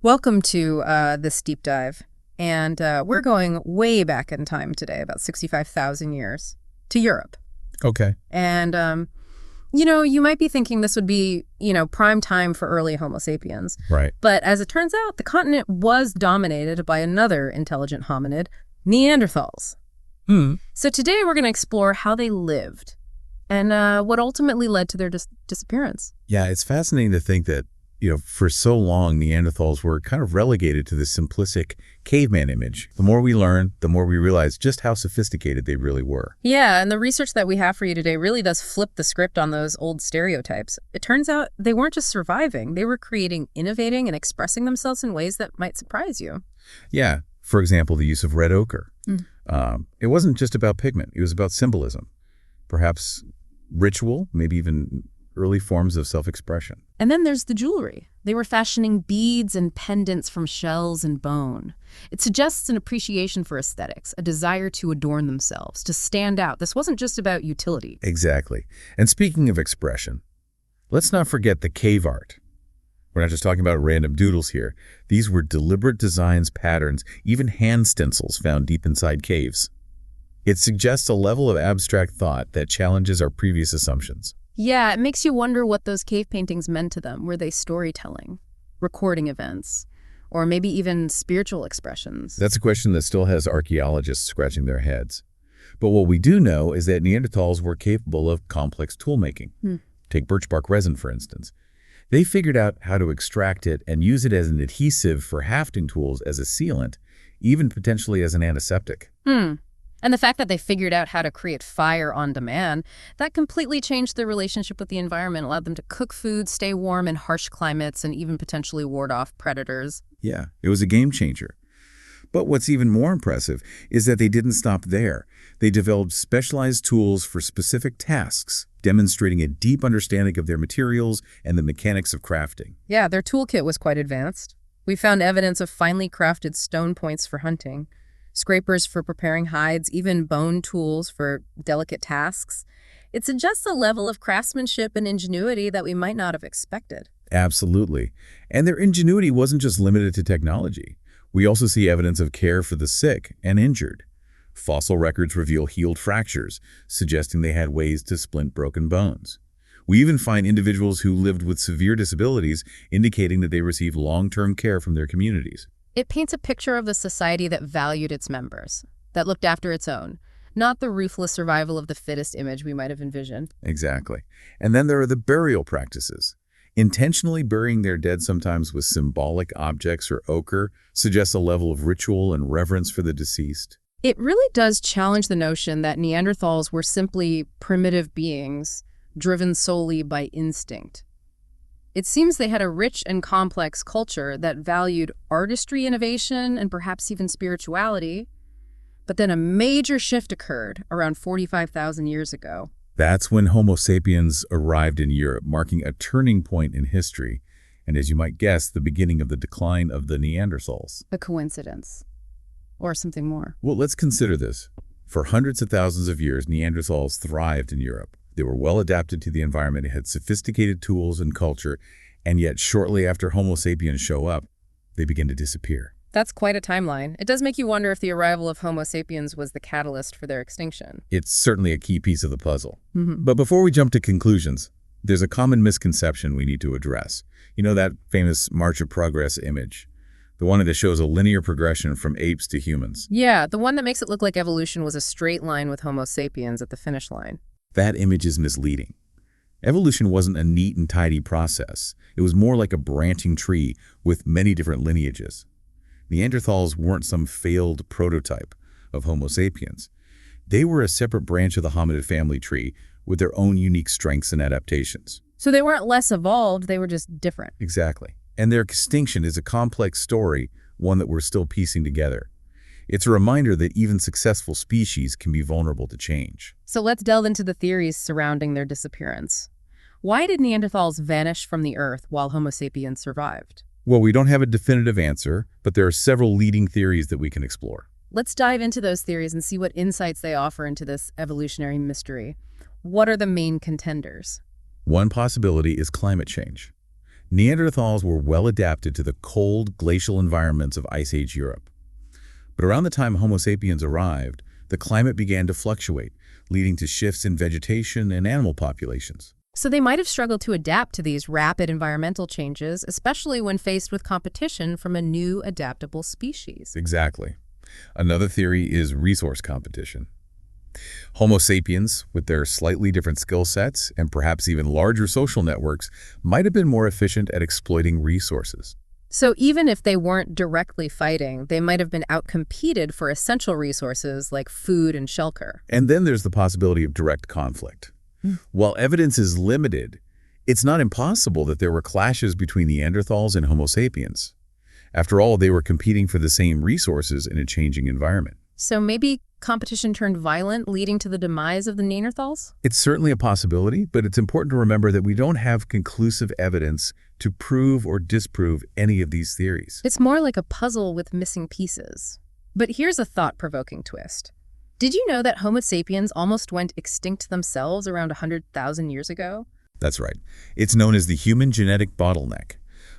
Welcome to this deep dive. And we're going way back in time today, about 65,000 years, to Europe. Okay. And, you might be thinking this would be, prime time for early Homo sapiens. Right. But as it turns out, the continent was dominated by another intelligent hominid, Neanderthals. So today we're going to explore how they lived and what ultimately led to their disappearance. Yeah, it's fascinating to think that, for so long, Neanderthals were kind of relegated to this simplistic caveman image. The more we learn, the more we realize just how sophisticated they really were. Yeah, and the research that we have for you today really does flip the script on those old stereotypes. It turns out they weren't just surviving, they were creating, innovating, and expressing themselves in ways that might surprise you. Yeah, for example, the use of red ochre. It wasn't just about pigment, it was about symbolism. Perhaps ritual, maybe even early forms of self-expression. And then there's the jewelry. They were fashioning beads and pendants from shells and bone. It suggests an appreciation for aesthetics, a desire to adorn themselves, to stand out. This wasn't just about utility. Exactly. And speaking of expression, let's not forget the cave art. We're not just talking about random doodles here. These were deliberate designs, patterns, even hand stencils found deep inside caves. It suggests a level of abstract thought that challenges our previous assumptions. Yeah, it makes you wonder what those cave paintings meant to them. Were they storytelling, recording events, or maybe even spiritual expressions? That's a question that still has archaeologists scratching their heads. But what we do know is that Neanderthals were capable of complex toolmaking. Take birch bark resin, for instance. They figured out how to extract it and use it as an adhesive for hafting tools, as a sealant, even potentially as an antiseptic. And the fact that they figured out how to create fire on demand, that completely changed their relationship with the environment, allowed them to cook food, stay warm in harsh climates, and even potentially ward off predators. Yeah, it was a game changer. But what's even more impressive is that they didn't stop there. They developed specialized tools for specific tasks, demonstrating a deep understanding of their materials and the mechanics of crafting. Yeah, their toolkit was quite advanced. We found evidence of finely crafted stone points for hunting, scrapers for preparing hides, even bone tools for delicate tasks. It suggests a level of craftsmanship and ingenuity that we might not have expected. Absolutely. And their ingenuity wasn't just limited to technology. We also see evidence of care for the sick and injured. Fossil records reveal healed fractures, suggesting they had ways to splint broken bones. We even find individuals who lived with severe disabilities, indicating that they received long-term care from their communities. It paints a picture of the society that valued its members, that looked after its own, not the ruthless survival of the fittest image we might have envisioned. Exactly. And then there are the burial practices. Intentionally burying their dead, sometimes with symbolic objects or ochre, suggests a level of ritual and reverence for the deceased. It really does challenge the notion that Neanderthals were simply primitive beings driven solely by instinct. It seems they had a rich and complex culture that valued artistry, innovation, and perhaps even spirituality. But then a major shift occurred around 45,000 years ago. That's when Homo sapiens arrived in Europe, marking a turning point in history, and as you might guess, the beginning of the decline of the Neanderthals. A coincidence. Or something more. Well, let's consider this. For hundreds of thousands of years, Neanderthals thrived in Europe. They were well adapted to the environment, had sophisticated tools and culture, and yet shortly after Homo sapiens show up, they begin to disappear. That's quite a timeline. It does make you wonder if the arrival of Homo sapiens was the catalyst for their extinction. It's certainly a key piece of the puzzle. But before we jump to conclusions, there's a common misconception we need to address. You know that famous March of Progress image? The one that shows a linear progression from apes to humans. Yeah, the one that makes it look like evolution was a straight line with Homo sapiens at the finish line. That image is misleading. Evolution wasn't a neat and tidy process. It was more like a branching tree with many different lineages. Neanderthals weren't some failed prototype of Homo sapiens. They were a separate branch of the hominid family tree with their own unique strengths and adaptations. So they weren't less evolved, they were just different. Exactly. And their extinction is a complex story, one that we're still piecing together. It's a reminder that even successful species can be vulnerable to change. So let's delve into the theories surrounding their disappearance. Why did Neanderthals vanish from the Earth while Homo sapiens survived? Well, we don't have a definitive answer, but there are several leading theories that we can explore. Let's dive into those theories and see what insights they offer into this evolutionary mystery. What are the main contenders? One possibility is climate change. Neanderthals were well adapted to the cold, glacial environments of Ice Age Europe. But around the time Homo sapiens arrived, the climate began to fluctuate, leading to shifts in vegetation and animal populations. So they might have struggled to adapt to these rapid environmental changes, especially when faced with competition from a new adaptable species. Exactly. Another theory is resource competition. Homo sapiens, with their slightly different skill sets and perhaps even larger social networks, might have been more efficient at exploiting resources. So even if they weren't directly fighting, they might have been outcompeted for essential resources like food and shelter. And then there's the possibility of direct conflict. While evidence is limited, it's not impossible that there were clashes between Neanderthals and Homo sapiens. After all, they were competing for the same resources in a changing environment. So maybe competition turned violent, leading to the demise of the Neanderthals? It's certainly a possibility, but it's important to remember that we don't have conclusive evidence to prove or disprove any of these theories. It's more like a puzzle with missing pieces. But here's a thought-provoking twist. Did you know that Homo sapiens almost went extinct themselves around 100,000 years ago? That's right. It's known as the Human Genetic Bottleneck.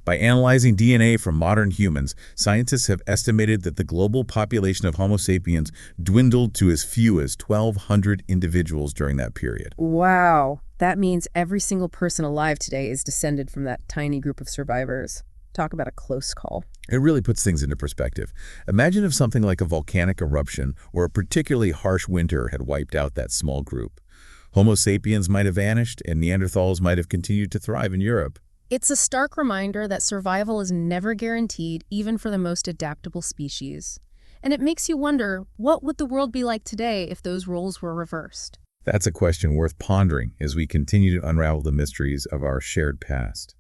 By analyzing DNA from modern humans, scientists have estimated that the global population of Homo sapiens dwindled to as few as 1,200 individuals during that period. Wow. That means every single person alive today is descended from that tiny group of survivors. Talk about a close call. It really puts things into perspective. Imagine if something like a volcanic eruption or a particularly harsh winter had wiped out that small group. Homo sapiens might have vanished, and Neanderthals might have continued to thrive in Europe. It's a stark reminder that survival is never guaranteed, even for the most adaptable species. And it makes you wonder, what would the world be like today if those roles were reversed? That's a question worth pondering as we continue to unravel the mysteries of our shared past.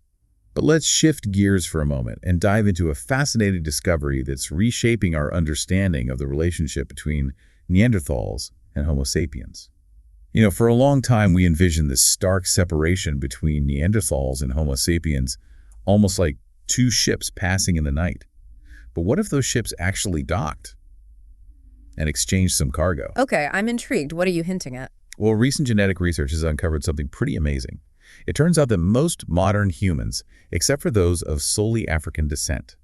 But let's shift gears for a moment and dive into a fascinating discovery that's reshaping our understanding of the relationship between Neanderthals and Homo sapiens. You know, for a long time, we envisioned this stark separation between Neanderthals and Homo sapiens, almost like two ships passing in the night. But what if those ships actually docked and exchanged some cargo? Okay, I'm intrigued. What are you hinting at? Well, recent genetic research has uncovered something pretty amazing. It turns out that most modern humans, except for those of solely African descent,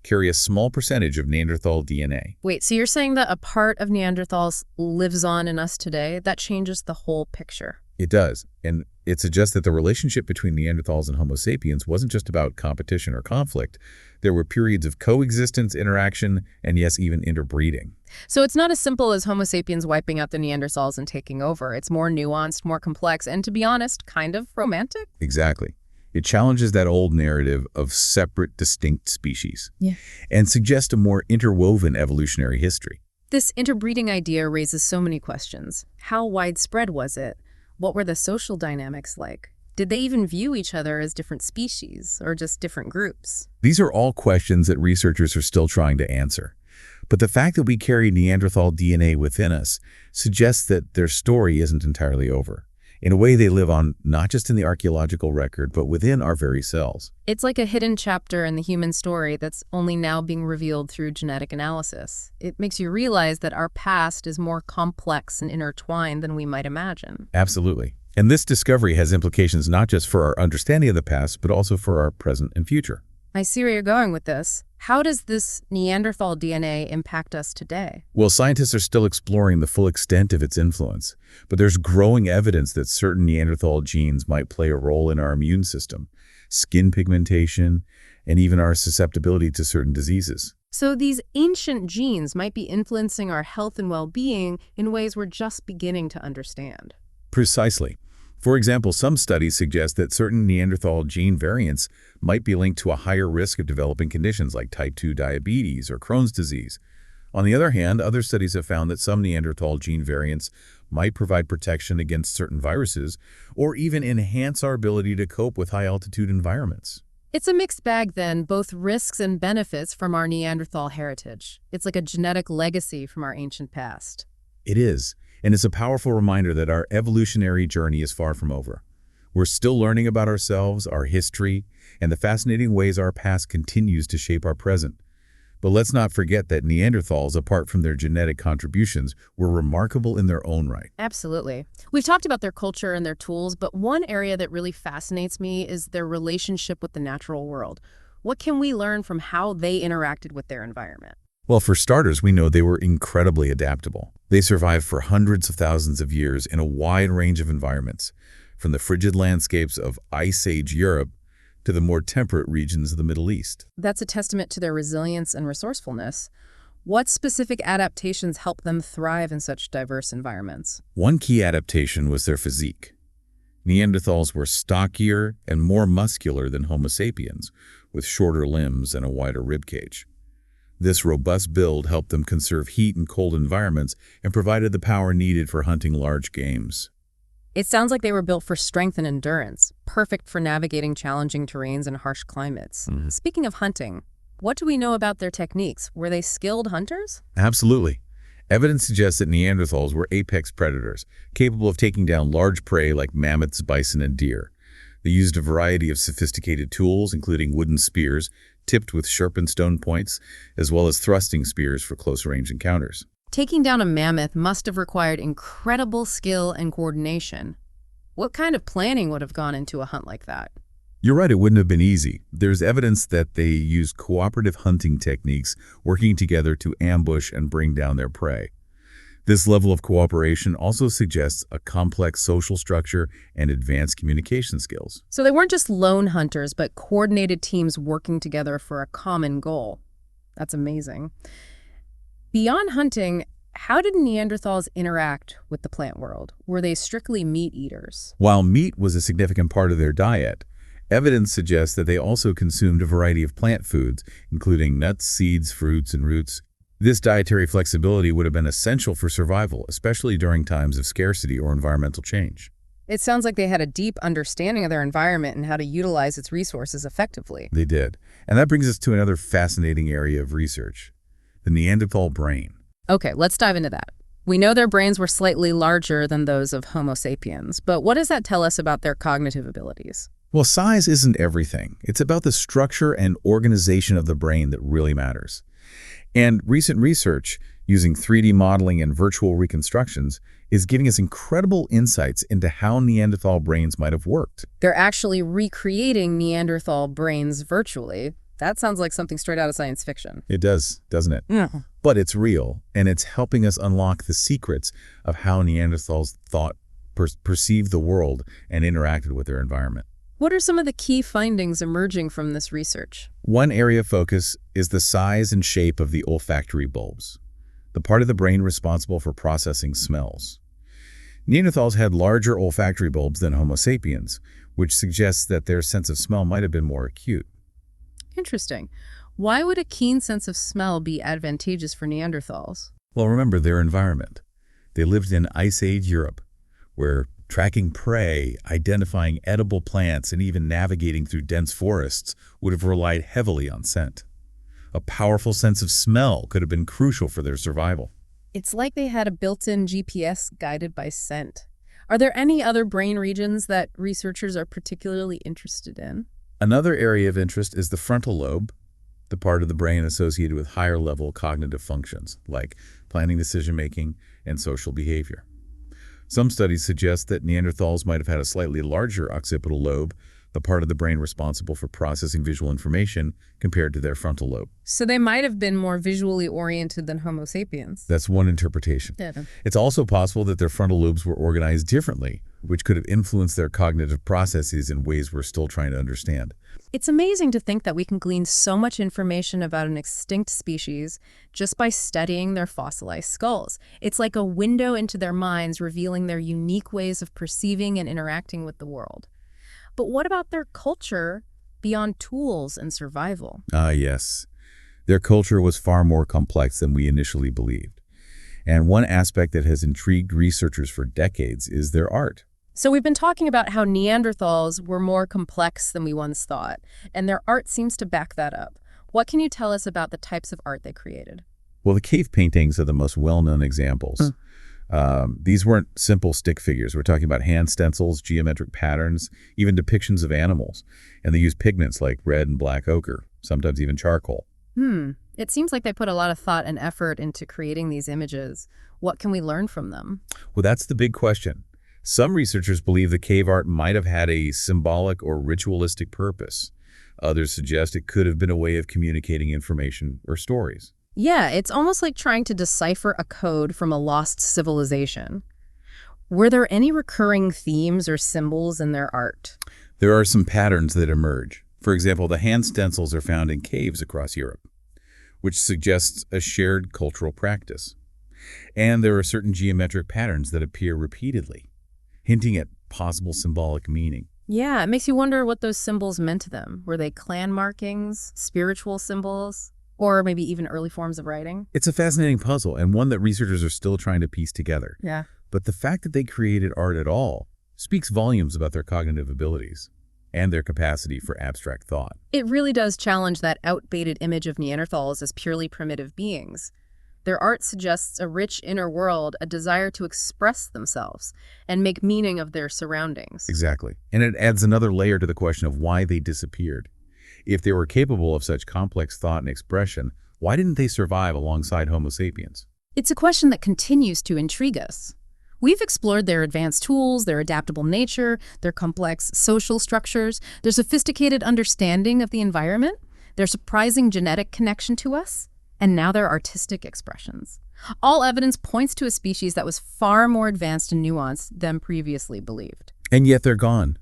carry a small percentage of Neanderthal DNA. Wait, so you're saying that a part of Neanderthals lives on in us today? That changes the whole picture. It does, and it suggests that the relationship between Neanderthals and Homo sapiens wasn't just about competition or conflict. There were periods of coexistence, interaction, and yes, even interbreeding. So it's not as simple as Homo sapiens wiping out the Neanderthals and taking over. It's more nuanced, more complex, and to be honest, kind of romantic. Exactly. It challenges that old narrative of separate, distinct species. Yeah. And suggests a more interwoven evolutionary history. This interbreeding idea raises so many questions. How widespread was it? What were the social dynamics like? Did they even view each other as different species or just different groups? These are all questions that researchers are still trying to answer. But the fact that we carry Neanderthal DNA within us suggests that their story isn't entirely over. In a way, they live on not just in the archaeological record, but within our very cells. It's like a hidden chapter in the human story that's only now being revealed through genetic analysis. It makes you realize that our past is more complex and intertwined than we might imagine. Absolutely. And this discovery has implications not just for our understanding of the past, but also for our present and future. I see where you're going with this. How does this Neanderthal DNA impact us today? Well, scientists are still exploring the full extent of its influence, but there's growing evidence that certain Neanderthal genes might play a role in our immune system, skin pigmentation, and even our susceptibility to certain diseases. So these ancient genes might be influencing our health and well-being in ways we're just beginning to understand. Precisely. For example, some studies suggest that certain Neanderthal gene variants might be linked to a higher risk of developing conditions like type 2 diabetes or Crohn's disease. On the other hand, other studies have found that some Neanderthal gene variants might provide protection against certain viruses or even enhance our ability to cope with high-altitude environments. It's a mixed bag then, both risks and benefits from our Neanderthal heritage. It's like a genetic legacy from our ancient past. It is. And it's a powerful reminder that our evolutionary journey is far from over. We're still learning about ourselves, our history, and the fascinating ways our past continues to shape our present. But let's not forget that Neanderthals, apart from their genetic contributions, were remarkable in their own right. Absolutely. We've talked about their culture and their tools, but one area that really fascinates me is their relationship with the natural world. What can we learn from how they interacted with their environment? Well, for starters, we know they were incredibly adaptable. They survived for hundreds of thousands of years in a wide range of environments, from the frigid landscapes of Ice Age Europe to the more temperate regions of the Middle East. That's a testament to their resilience and resourcefulness. What specific adaptations help them thrive in such diverse environments? One key adaptation was their physique. Neanderthals were stockier and more muscular than Homo sapiens, with shorter limbs and a wider ribcage. This robust build helped them conserve heat in cold environments and provided the power needed for hunting large games. It sounds like they were built for strength and endurance, perfect for navigating challenging terrains and harsh climates. Speaking of hunting, what do we know about their techniques? Were they skilled hunters? Absolutely. Evidence suggests that Neanderthals were apex predators, capable of taking down large prey like mammoths, bison, and deer. They used a variety of sophisticated tools, including wooden spears, tipped with sharpened stone points, as well as thrusting spears for close-range encounters. Taking down a mammoth must have required incredible skill and coordination. What kind of planning would have gone into a hunt like that? You're right, it wouldn't have been easy. There's evidence that they used cooperative hunting techniques, working together to ambush and bring down their prey. This level of cooperation also suggests a complex social structure and advanced communication skills. So they weren't just lone hunters, but coordinated teams working together for a common goal. That's amazing. Beyond hunting, how did Neanderthals interact with the plant world? Were they strictly meat eaters? While meat was a significant part of their diet, evidence suggests that they also consumed a variety of plant foods, including nuts, seeds, fruits, and roots. This dietary flexibility would have been essential for survival, especially during times of scarcity or environmental change. It sounds like they had a deep understanding of their environment and how to utilize its resources effectively. They did. And that brings us to another fascinating area of research: the Neanderthal brain. Okay, let's dive into that. We know their brains were slightly larger than those of Homo sapiens, but what does that tell us about their cognitive abilities? Well, size isn't everything. It's about the structure and organization of the brain that really matters. And recent research using 3D modeling and virtual reconstructions is giving us incredible insights into how Neanderthal brains might have worked. They're actually recreating Neanderthal brains virtually. That sounds like something straight out of science fiction. It does, doesn't it? Yeah. But it's real, and it's helping us unlock the secrets of how Neanderthals thought, perceived the world, and interacted with their environment. What are some of the key findings emerging from this research? One area of focus is the size and shape of the olfactory bulbs, the part of the brain responsible for processing smells. Neanderthals had larger olfactory bulbs than Homo sapiens, which suggests that their sense of smell might have been more acute. Interesting. Why would a keen sense of smell be advantageous for Neanderthals? Well, remember their environment. They lived in Ice Age Europe, where tracking prey, identifying edible plants, and even navigating through dense forests would have relied heavily on scent. A powerful sense of smell could have been crucial for their survival. It's like they had a built-in GPS guided by scent. Are there any other brain regions that researchers are particularly interested in? Another area of interest is the frontal lobe, the part of the brain associated with higher-level cognitive functions, like planning, decision-making, and social behavior. Some studies suggest that Neanderthals might have had a slightly larger occipital lobe, the part of the brain responsible for processing visual information, compared to their frontal lobe. So they might have been more visually oriented than Homo sapiens. That's one interpretation. Yeah. It's also possible that their frontal lobes were organized differently, which could have influenced their cognitive processes in ways we're still trying to understand. It's amazing to think that we can glean so much information about an extinct species just by studying their fossilized skulls. It's like a window into their minds, revealing their unique ways of perceiving and interacting with the world. But what about their culture beyond tools and survival? Yes. Their culture was far more complex than we initially believed. And one aspect that has intrigued researchers for decades is their art. So we've been talking about how Neanderthals were more complex than we once thought, and their art seems to back that up. What can you tell us about the types of art they created? Well, the cave paintings are the most well-known examples. These weren't simple stick figures. We're talking about hand stencils, geometric patterns, even depictions of animals. And they used pigments like red and black ochre, sometimes even charcoal. It seems like they put a lot of thought and effort into creating these images. What can we learn from them? Well, that's the big question. Some researchers believe the cave art might have had a symbolic or ritualistic purpose. Others suggest it could have been a way of communicating information or stories. Yeah, it's almost like trying to decipher a code from a lost civilization. Were there any recurring themes or symbols in their art? There are some patterns that emerge. For example, the hand stencils are found in caves across Europe, which suggests a shared cultural practice. And there are certain geometric patterns that appear repeatedly, hinting at possible symbolic meaning. Yeah, it makes you wonder what those symbols meant to them. Were they clan markings, spiritual symbols, or maybe even early forms of writing? It's a fascinating puzzle and one that researchers are still trying to piece together. Yeah. But the fact that they created art at all speaks volumes about their cognitive abilities and their capacity for abstract thought. It really does challenge that outdated image of Neanderthals as purely primitive beings. Their art suggests a rich inner world, a desire to express themselves and make meaning of their surroundings. Exactly. And it adds another layer to the question of why they disappeared. If they were capable of such complex thought and expression, why didn't they survive alongside Homo sapiens? It's a question that continues to intrigue us. We've explored their advanced tools, their adaptable nature, their complex social structures, their sophisticated understanding of the environment, their surprising genetic connection to us, and now their artistic expressions. All evidence points to a species that was far more advanced and nuanced than previously believed. And yet they're gone.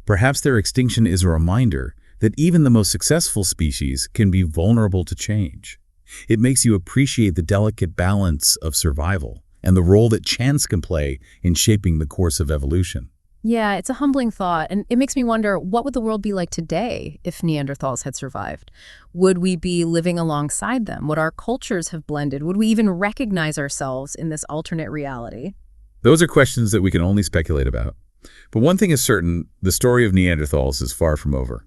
Perhaps their extinction is a reminder that even the most successful species can be vulnerable to change. It makes you appreciate the delicate balance of survival and the role that chance can play in shaping the course of evolution. Yeah, it's a humbling thought, and it makes me wonder, what would the world be like today if Neanderthals had survived? Would we be living alongside them? Would our cultures have blended? Would we even recognize ourselves in this alternate reality? Those are questions that we can only speculate about. But one thing is certain, the story of Neanderthals is far from over.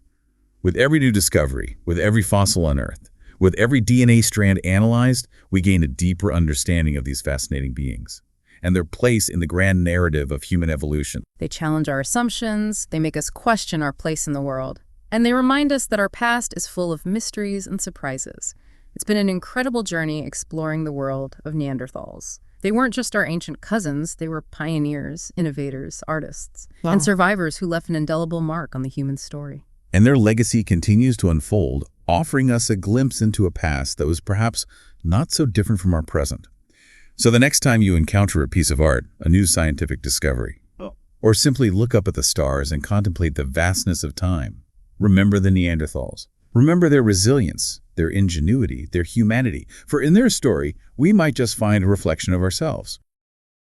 With every new discovery, with every fossil unearthed, with every DNA strand analyzed, we gain a deeper understanding of these fascinating beings and their place in the grand narrative of human evolution. They challenge our assumptions, they make us question our place in the world, and they remind us that our past is full of mysteries and surprises. It's been an incredible journey exploring the world of Neanderthals. They weren't just our ancient cousins, they were pioneers, innovators, artists, and survivors who left an indelible mark on the human story. And their legacy continues to unfold, offering us a glimpse into a past that was perhaps not so different from our present. So the next time you encounter a piece of art, a new scientific discovery, or simply look up at the stars and contemplate the vastness of time, remember the Neanderthals. Remember their resilience, their ingenuity, their humanity, for in their story, we might just find a reflection of ourselves.